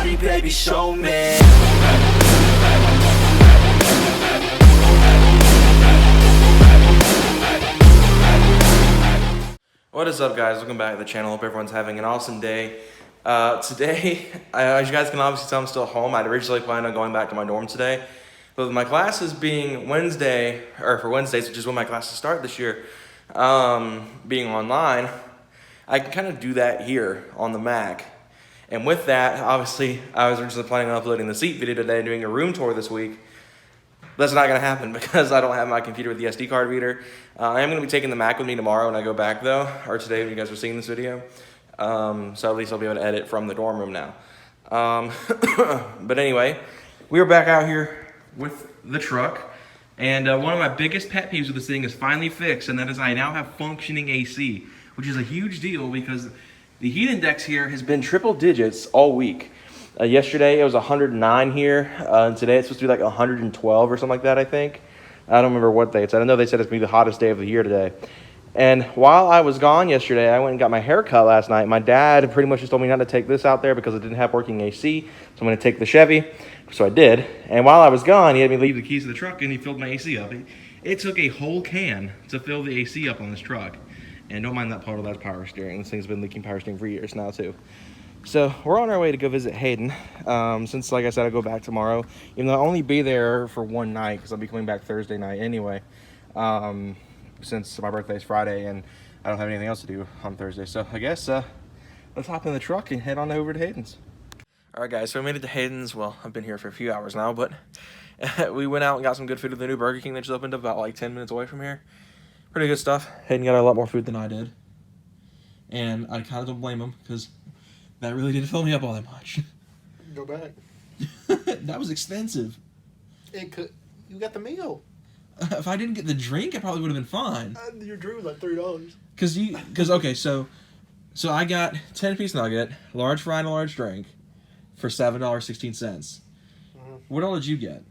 body, baby, show me. What is up, guys? Welcome back to the channel. Hope everyone's having an awesome day. Today, as you guys can obviously tell, I'm still home. I'd originally planned on going back to my dorm today, but with my classes being Wednesday, or for Wednesdays, which is when my classes start this year, being online, I can kind of do that here on the Mac. And with that, obviously, I was originally planning on uploading the seat video today, doing a room tour this week. That's not going to happen because I don't have my computer with the SD card reader. I am going to be taking the Mac with me tomorrow when I go back, though, or today when you guys are seeing this video. So at least I'll be able to edit from the dorm room now. But anyway, we are back out here with the truck. And one of my biggest pet peeves with this thing is finally fixed, and that is I now have functioning AC, which is a huge deal because the heat index here has been triple digits all week. Yesterday it was 109 here, and today it's supposed to be like 112 or something like that, I think. I don't remember what they said. I know they said it's going to be the hottest day of the year today. And while I was gone yesterday, I went and got my hair cut last night. My dad pretty much just told me not to take this out there because it didn't have working AC, so I'm going to take the Chevy. So I did. And while I was gone, he had me leave the keys to the truck, and he filled my AC up. It took a whole can to fill the AC up on this truck. And don't mind that puddle, that's power steering. This thing's been leaking power steering for years now, too. So we're on our way to go visit Hayden, since, like I said, I go back tomorrow. Even though I'll only be there for one night, because I'll be coming back Thursday night anyway, since my birthday's Friday, and I don't have anything else to do on Thursday. So I guess let's hop in the truck and head on over to Hayden's. All right, guys, so we made it to Hayden's. Well, I've been here for a few hours now, but we went out and got some good food at the new Burger King that just opened up about like 10 minutes away from here. Pretty good stuff. Hayden got a lot more food than I did, and I kind of don't blame him, because that really didn't fill me up all that much. Go back. That was expensive. You got the meal. If I didn't get the drink, I probably would have been fine. Your drink was like $3. Okay, so I got 10-piece nugget, large fry and a large drink for $7.16. Mm-hmm. What all did you get?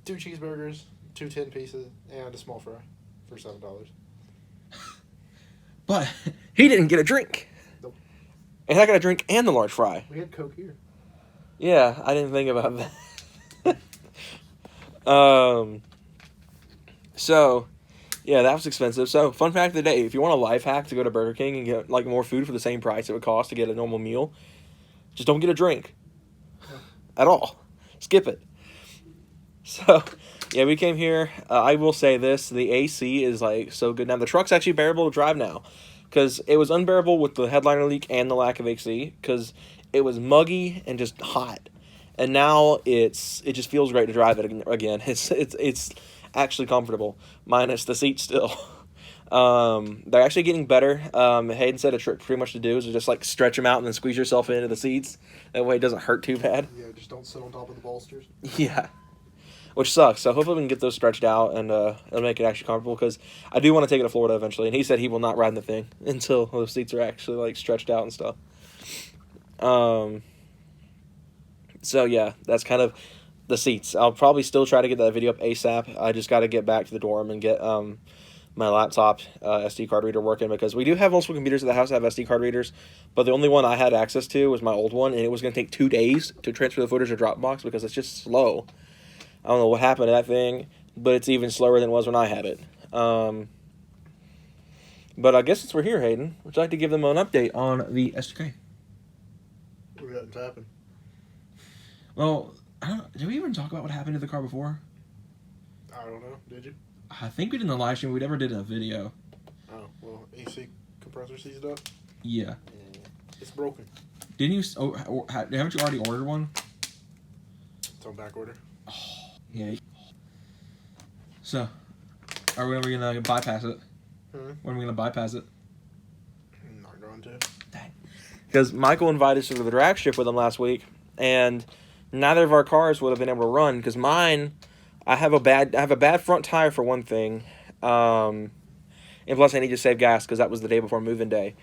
2 cheeseburgers, 2 10-pieces, and a small fry for $7. But he didn't get a drink. Nope. And I got a drink and the large fry. We had Coke here. Yeah, I didn't think about that. So, yeah, that was expensive. So, fun fact of the day, if you want a life hack to go to Burger King and get like more food for the same price it would cost to get a normal meal, just don't get a drink. Yeah. At all. Skip it. So, yeah, we came here. I will say this, the AC is like so good now. The truck's actually bearable to drive now, because it was unbearable with the headliner leak and the lack of AC, because it was muggy and just hot. And now it just feels great to drive it again. It's actually comfortable, minus the seat still. They're actually getting better. Hayden said a trick pretty much to do is just like stretch them out and then squeeze yourself into the seats. That way it doesn't hurt too bad. Yeah, just don't sit on top of the bolsters. Yeah, which sucks. So hopefully we can get those stretched out and it'll make it actually comfortable, because I do want to take it to Florida eventually. And he said he will not ride in the thing until those seats are actually like stretched out and stuff. So yeah, that's kind of the seats. I'll probably still try to get that video up ASAP. I just got to get back to the dorm and get my laptop SD card reader working, because we do have multiple computers at the house that have SD card readers, but the only one I had access to was my old one, and it was going to take 2 days to transfer the footage to Dropbox because it's just slow. I don't know what happened to that thing, but it's even slower than it was when I had it. But I guess since we're here, Hayden, would you like to give them an update on the S2K? What happened? Well, did we even talk about what happened to the car before? I don't know. Did you? I think we did in the live stream. We never did a video. Oh, well, AC compressor seized up? Yeah. It's broken. Didn't you? Haven't you already ordered one? It's on back order. Oh, yeah. So, are we going to bypass it? When are we going to bypass it? I'm not going to. Dang. Because Michael invited us to the drag strip with him last week, and neither of our cars would have been able to run, because mine, I have a bad front tire for one thing, and plus I need to save gas because that was the day before move-in day,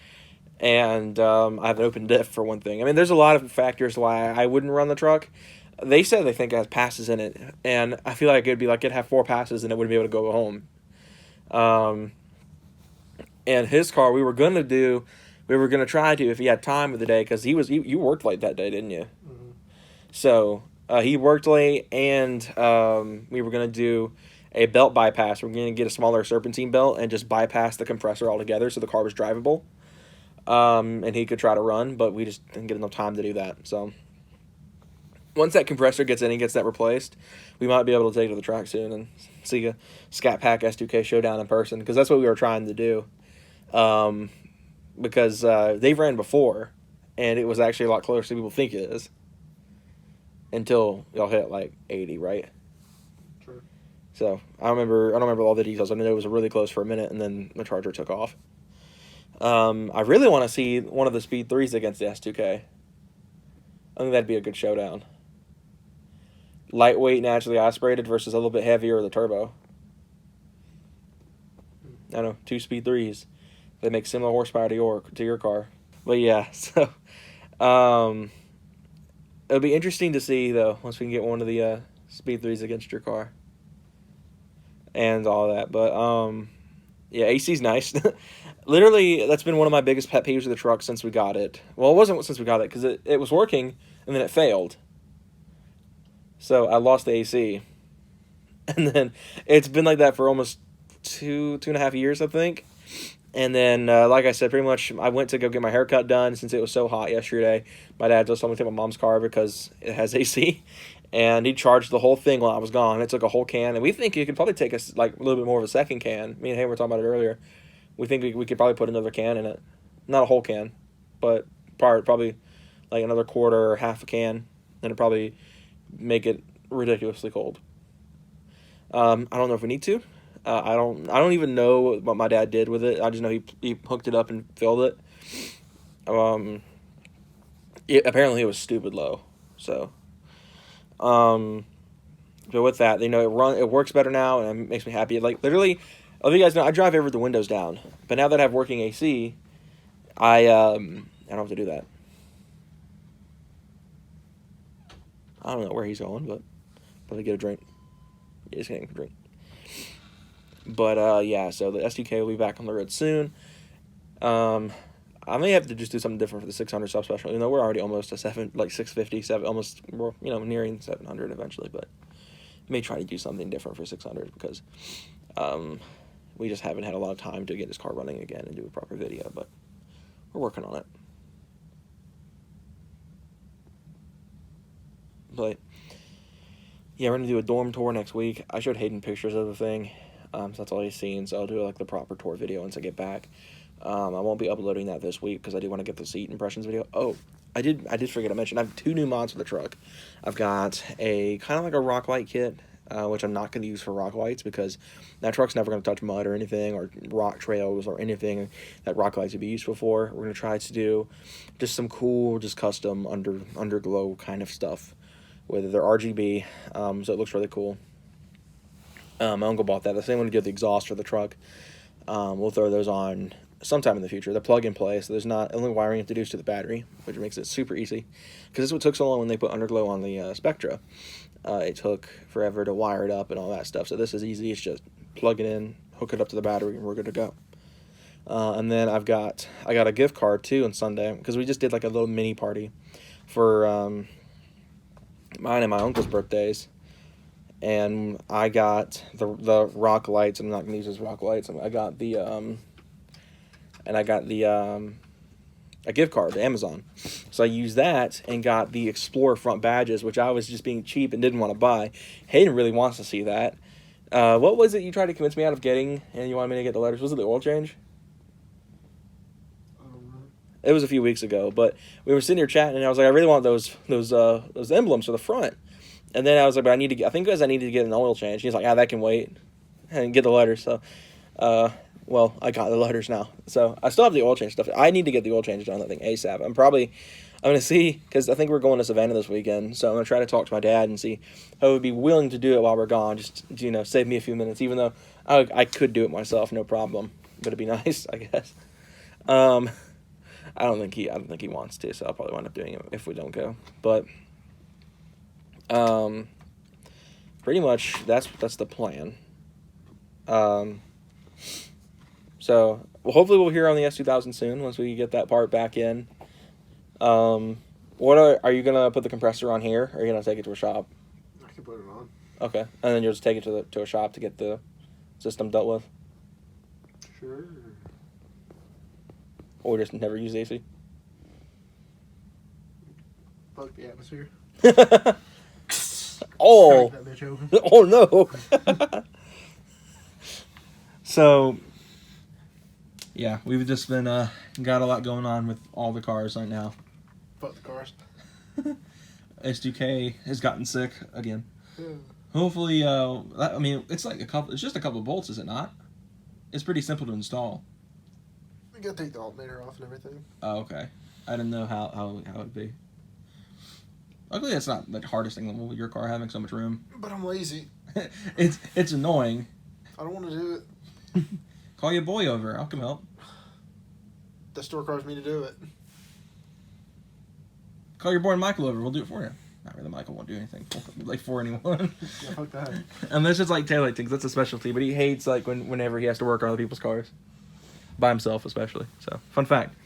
and I have an open diff for one thing. I mean, there's a lot of factors why I wouldn't run the truck. They said they think it has passes in it, and I feel like it'd have 4 passes and it wouldn't be able to go home. And his car, we were going to do we were gonna try to if he had time of the day because you worked late that day, didn't you? Mm-hmm. So he worked late, and we were gonna do a belt bypass. We're gonna get a smaller serpentine belt and just bypass the compressor altogether, so the car was drivable. And he could try to run, but we just didn't get enough time to do that. So once that compressor gets in and gets that replaced, we might be able to take it to the track soon and see a Scat Pack S2K showdown in person, because that's what we were trying to do. Because they've ran before, and it was actually a lot closer than people think it is. Until y'all hit like 80, right? True. So I don't remember all the details. I know it was really close for a minute, and then the Charger took off. I really want to see one of the Speed 3s against the S2K. I think that'd be a good showdown. Lightweight, naturally aspirated versus a little bit heavier, the turbo. I don't know, 2 Speed 3s. They make similar horsepower to your car. But yeah, so it'll be interesting to see, though, once we can get one of the Speed 3s against your car. And all that. But yeah, AC's nice. Literally, that's been one of my biggest pet peeves of the truck since we got it. Well, it wasn't since we got it, because it was working, and then it failed. So I lost the AC. And then it's been like that for almost two and a half years, I think. And then, like I said, pretty much I went to go get my haircut done since it was so hot yesterday. My dad just told me to take my mom's car because it has AC. And he charged the whole thing while I was gone. It took a whole can. And we think it could probably take us like a little bit more of a second can. Me and Hayden were talking about it earlier. We think we could probably put another can in it. Not a whole can, but probably like another quarter or half a can. And it'd probably make it ridiculously cold. I don't know if we need to. I don't even know what my dad did with it. I just know he hooked it up and filled it. Apparently it was stupid low. So, but with that, it works better now, and it makes me happy. Like literally, I'll let you guys know I drive every with the windows down. But now that I have working AC, I don't have to do that. I don't know where he's going, but probably get a drink. Yeah, he's getting a drink. But yeah, so the S2K will be back on the road soon. I may have to just do something different for the 600 subspecial. You know, we're already almost to 650, almost, we're, nearing 700 eventually. But I may try to do something different for 600 because we just haven't had a lot of time to get this car running again and do a proper video. But we're working on it. But yeah, we're gonna do a dorm tour next week. I showed Hayden pictures of the thing. So that's all he's seen. So I'll do like the proper tour video once I get back. I won't be uploading that this week because I do want to get the seat impressions video. Oh, I did forget to mention I have 2 new mods for the truck. I've got a kind of like a rock light kit, which I'm not going to use for rock lights because that truck's never going to touch mud or anything or rock trails or anything that rock lights would be useful for. We're going to try to do just some cool, just custom underglow kind of stuff. Whether they're RGB, so it looks really cool. My uncle bought that. The same one we did the exhaust for the truck. We'll throw those on sometime in the future. They're plug and play, so there's not only wiring you have to do is to the battery, which makes it super easy. Because this is what took so long when they put underglow on the Spectra. It took forever to wire it up and all that stuff. So this is easy. It's just plug it in, hook it up to the battery, and we're good to go. And then I got a gift card too on Sunday because we just did like a little mini party for mine and my uncle's birthdays. And I got the rock lights. I'm not gonna use those rock lights. I got the a gift card to Amazon. So I used that and got the Explorer front badges, which I was just being cheap and didn't want to buy. Hayden really wants to see that. What was it you tried to convince me out of getting, and you wanted me to get the letters? Was it the oil change? It was a few weeks ago, but we were sitting here chatting, and I was like, I really want those emblems for the front. And then I was like, but I need to get an oil change. He's like, that can wait, and get the letters. So, well, I got the letters now. So I still have the oil change stuff. I need to get the oil change done on that thing ASAP. I'm going to see, because I think we're going to Savannah this weekend. So I'm going to try to talk to my dad and see how he would be willing to do it while we're gone. Just, save me a few minutes, even though I could do it myself, no problem. But it'd be nice, I guess. I don't think he wants to, so I'll probably wind up doing it if we don't go. But pretty much that's the plan. So hopefully we'll hear on the S2000 soon once we get that part back in. What are you gonna put the compressor on here, or are you gonna take it to a shop? I can put it on. Okay, and then you'll just take it to a shop to get the system dealt with, Sure. or just never use AC. Fuck the atmosphere. Oh, Crack that bitch open. oh no. So, yeah, we've just been got a lot going on with all the cars right now. Fuck the cars. S2K has gotten sick again. Yeah. Hopefully, I mean, it's like it's just a couple of bolts, is it not? It's pretty simple to install. We gotta take the alternator off and everything. Oh, okay. I didn't know how it'd be. Luckily, that's not the hardest thing with your car having so much room. But I'm lazy. It's annoying. I don't want to do it. Call your boy over. I'll come help. The store cars me to do it. Call your boy Michael over. We'll do it for you. Not really. Michael won't do anything for anyone. Yeah, fuck that. Unless it's like taillight things. That's a specialty. But he hates like whenever he has to work on other people's cars, by himself especially. So fun fact.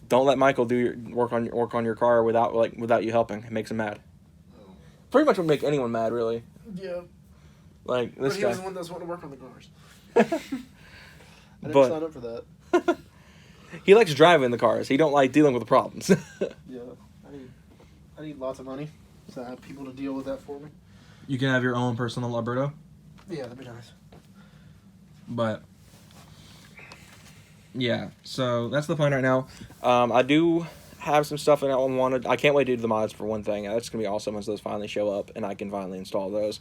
Don't let Michael work on your car without you helping. It makes him mad. Oh. Pretty much would make anyone mad, really. Yeah. Like this But he guy. was the one that's wanting to work on the cars. I didn't But- sign up for that. He likes driving the cars. He don't like dealing with the problems. Yeah. I need lots of money. So I have people to deal with that for me. You can have your own personal Alberto, Yeah, that'd be nice. but yeah. So that's the plan right now. I do have some stuff that I wanted. I can't wait to do the mods for one thing. That's gonna be awesome once those finally show up and I can finally install those.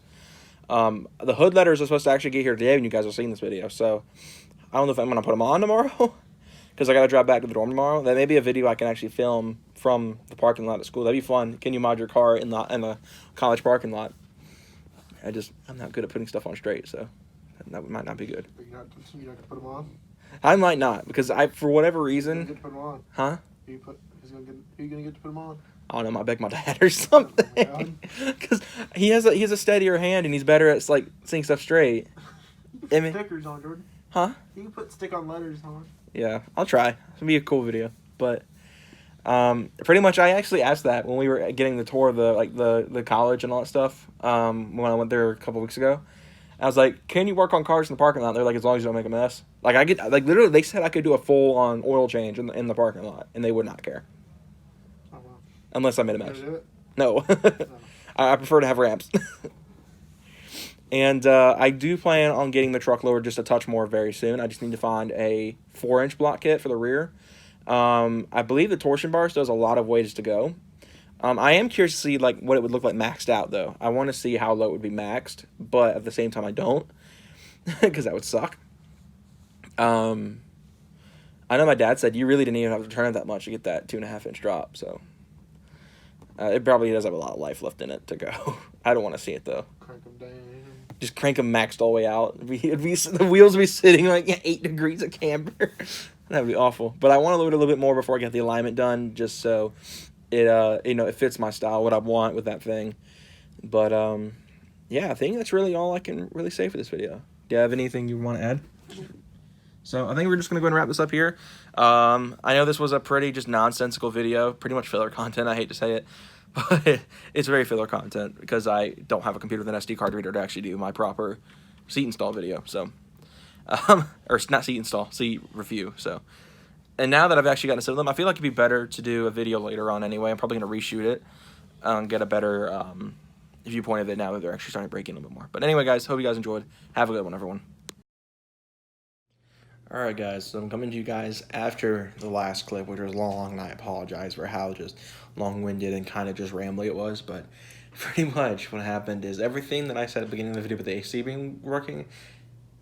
The hood letters are supposed to actually get here today when you guys are seeing this video. So I don't know if I'm gonna put them on tomorrow because I gotta drive back to the dorm tomorrow. That may be a video I can actually film from the parking lot at school. That'd be fun. Can you mod your car in the college parking lot? I'm not good at putting stuff on straight, so that might not be good. But you're not gonna put them on? I might not because for whatever Who's gonna reason, get to put them on? huh? Who you gonna get to put them on? I don't know. I beg my dad or something. Because he has a steadier hand and he's better at like seeing stuff straight. I mean, Stickers on, Jordan. huh? You can put stick-on letters on. Yeah, I'll try. It'll be a cool video. But pretty much, I actually asked that when we were getting the tour of the college and all that stuff. When I went there a couple weeks ago, I was like, "Can you work on cars in the parking lot?" They're like, "As long as you don't make a mess." Like literally, they said I could do a full-on oil change in the parking lot, and they would not care Oh, wow. unless I made a You mess. gonna do it? No, No. I prefer to have ramps. And I do plan on getting the truck lowered just a touch more very soon. I just need to find a 4-inch block kit for the rear. I believe the torsion bar still has a lot of ways to go. I am curious to see like what it would look like maxed out though. I want to see how low it would be maxed, but at the same time I don't, because that would suck. I know my dad said you really didn't even have to turn it that much to get that 2.5-inch drop. So it probably does have a lot of life left in it to go. I don't want to see it though. Crank them down. Just crank them maxed all the way out. The wheels would be sitting like 8 degrees of camber. That'd be awful. But I want to load it a little bit more before I get the alignment done, just so it it fits my style, what I want with that thing. But yeah, I think that's really all I can really say for this video. Do you have anything you want to add? So I think we're just gonna go ahead and wrap this up here. I know this was a pretty just nonsensical video, pretty much filler content. I hate to say it. But it's very filler content because I don't have a computer with an SD card reader to actually do my proper seat install video. So, or not seat install, seat review. So, and now that I've actually gotten to sit with them, I feel like it'd be better to do a video later on anyway. I'm probably going to reshoot it and get a better viewpoint of it now that they're actually starting breaking a little bit more. But anyway, guys, hope you guys enjoyed. Have a good one, everyone. Alright guys, so I'm coming to you guys after the last clip, which was long, and I apologize for how just long-winded and kind of just rambly it was, but pretty much what happened is everything that I said at the beginning of the video with the AC being working,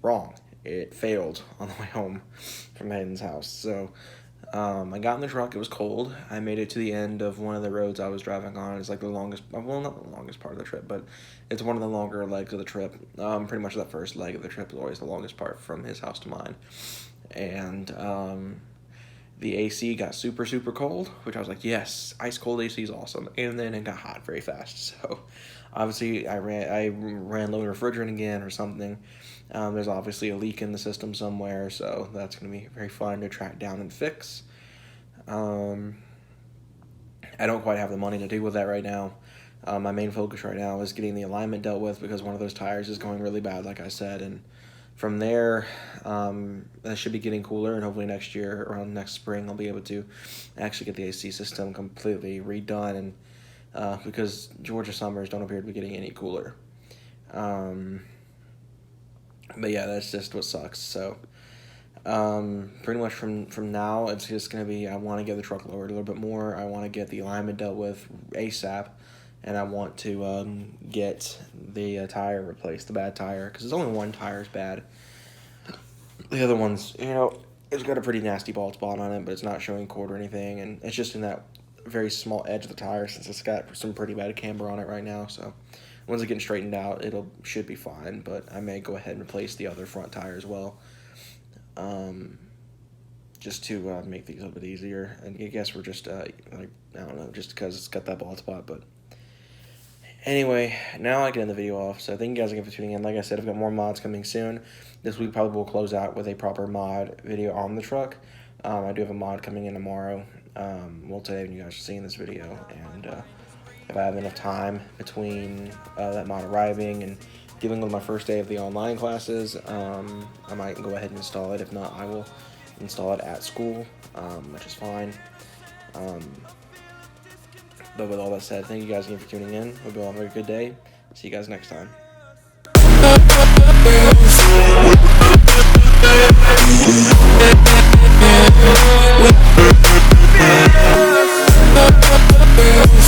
wrong. It failed on the way home from Hayden's house. So I got in the truck, it was cold, I made it to the end of one of the roads I was driving on. It's like the longest, well not the longest part of the trip, but it's one of the longer legs of the trip. Pretty much that first leg of the trip is always the longest part from his house to mine. And the AC got super cold, which I was like, yes, ice cold AC is awesome. And then it got hot very fast. So obviously I ran low in refrigerant again or something. There's obviously a leak in the system somewhere, so that's going to be very fun to track down and fix. I don't quite have the money to deal with that right now. My main focus right now is getting the alignment dealt with because one of those tires is going really bad, like I said, and from there, that should be getting cooler, and hopefully next year, around next spring, I'll be able to actually get the AC system completely redone, and because Georgia summers don't appear to be getting any cooler. But yeah, that's just what sucks. So pretty much from now, it's just going to be, I want to get the truck lowered a little bit more. I want to get the alignment dealt with ASAP, and I want to get the tire replaced, the bad tire, because there's only one tire is bad. The other one's, it's got a pretty nasty bald spot on it, but it's not showing cord or anything, and it's just in that very small edge of the tire since it's got some pretty bad camber on it right now. So once it's getting straightened out, should be fine, but I may go ahead and replace the other front tire as well, just to make things a little bit easier. And I guess we're just I don't know, just because it's got that bald spot. But anyway, now I can end the video off. So thank you guys again for tuning in. Like I said, I've got more mods coming soon. This week probably will close out with a proper mod video on the truck. I do have a mod coming in tomorrow. Well, today when you guys are seeing this video, and if I have enough time between that mod arriving and dealing with my first day of the online classes, I might go ahead and install it. If not, I will install it at school, which is fine. But with all that said, thank you guys again for tuning in. Hope you all have a good day. See you guys next time. Yeah.